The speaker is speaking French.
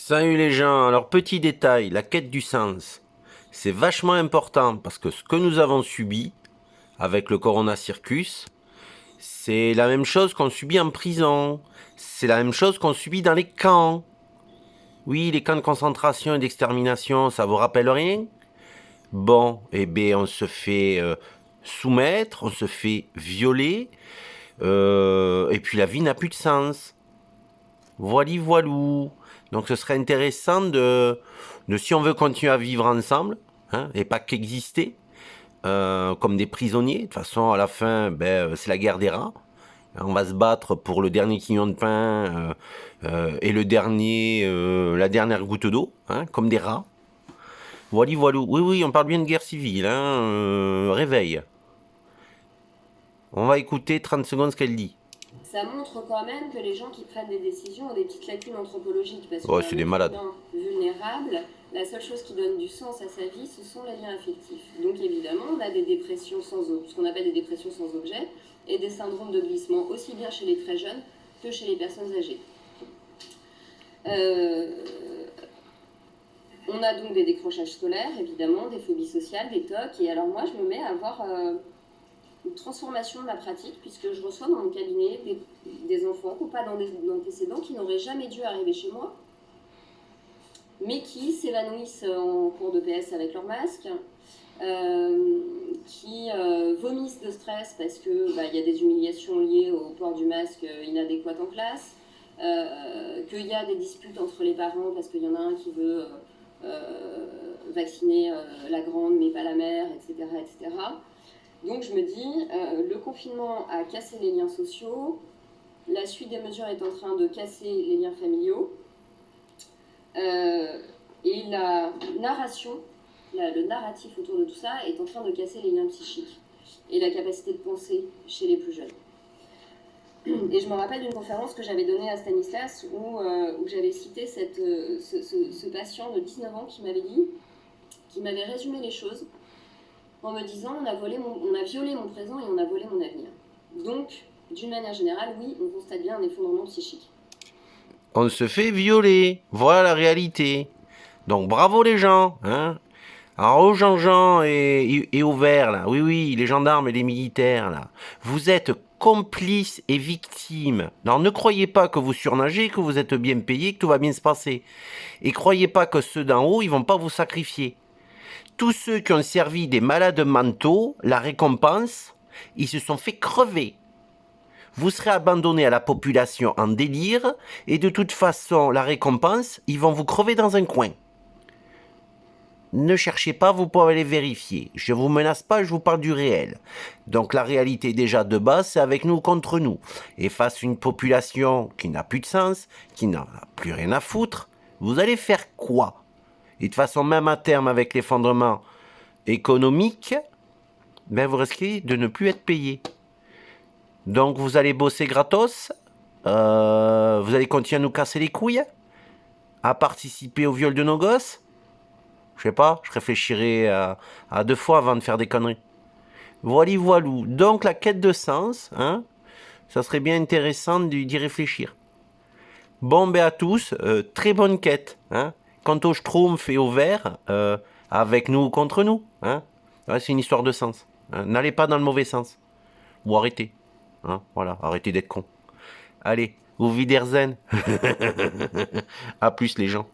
Salut les gens, alors petit détail, la quête du sens, c'est vachement important parce que ce que nous avons subi avec le Corona Circus, c'est la même chose qu'on subit en prison, c'est la même chose qu'on subit dans les camps. Oui, les camps de concentration et d'extermination, ça vous rappelle rien? Bon, eh bien on se fait soumettre, on se fait violer, et puis la vie n'a plus de sens. Voili voilou. Donc ce serait intéressant si on veut continuer à vivre ensemble, hein, et pas qu'exister, comme des prisonniers. De toute façon, à la fin, c'est la guerre des rats. On va se battre pour le dernier quignon de pain et la dernière goutte d'eau, hein, comme des rats. Voili voilou. Oui, oui, on parle bien de guerre civile. Hein, réveil. On va écouter 30 secondes ce qu'elle dit. Ça montre quand même que les gens qui prennent des décisions ont des petites lacunes anthropologiques, parce Oh, qu'un c'est des être malades. humain vulnérable, la seule chose qui donne du sens à sa vie, ce sont les liens affectifs. Donc évidemment, on a des dépressions ce qu'on appelle des dépressions sans objet, et des syndromes de glissement, aussi bien chez les très jeunes que chez les personnes âgées. On a donc des décrochages scolaires, évidemment, des phobies sociales, des TOC, et alors moi, je me mets à avoir une transformation de ma pratique, puisque je reçois dans mon cabinet des enfants qui n'ont pas d'antécédents, qui n'auraient jamais dû arriver chez moi, mais qui s'évanouissent en cours de PS avec leur masque, qui vomissent de stress parce que y a des humiliations liées au port du masque inadéquat en classe, qu'il y a des disputes entre les parents parce qu'il y en a un qui veut vacciner la grande mais pas la mère, etc., etc. Donc je me dis, le confinement a cassé les liens sociaux, la suite des mesures est en train de casser les liens familiaux, et la narration, le narratif autour de tout ça est en train de casser les liens psychiques et la capacité de penser chez les plus jeunes. Et je me rappelle d'une conférence que j'avais donnée à Stanislas où j'avais cité ce patient de 19 ans qui m'avait résumé les choses en me disant on a violé mon présent et on a volé mon avenir. Donc, d'une manière générale, oui, on constate bien un effondrement psychique. On se fait violer, voilà la réalité. Donc bravo les gens, hein. Alors aux Jean-Jean et aux Verts, là, oui, oui, les gendarmes et les militaires, là, vous êtes complices et victimes. Alors ne croyez pas que vous surnagez, que vous êtes bien payés, que tout va bien se passer. Et croyez pas que ceux d'en haut, ils vont pas vous sacrifier. Tous ceux qui ont servi des malades mentaux, la récompense, ils se sont fait crever. Vous serez abandonné à la population en délire, et de toute façon, la récompense, ils vont vous crever dans un coin. Ne cherchez pas, vous pouvez aller vérifier. Je ne vous menace pas, je vous parle du réel. Donc la réalité déjà de base, c'est avec nous contre nous. Et face à une population qui n'a plus de sens, qui n'en a plus rien à foutre, vous allez faire quoi? Et de toute façon, même à terme avec l'effondrement économique, vous risquez de ne plus être payé. Donc vous allez bosser gratos, vous allez continuer à nous casser les couilles, à participer au viol de nos gosses. Je sais pas, je réfléchirai à deux fois avant de faire des conneries. Voilà, voilou. Donc la quête de sens, hein, ça serait bien intéressant d'y réfléchir. Bon, à tous, très bonne quête. Hein. Quant au Schtroumpf et au Vert, avec nous ou contre nous, hein, ouais, c'est une histoire de sens. Hein. N'allez pas dans le mauvais sens. Ou arrêtez. Hein, voilà, arrêtez d'être con. Allez, au Wiedersehen. À plus les gens.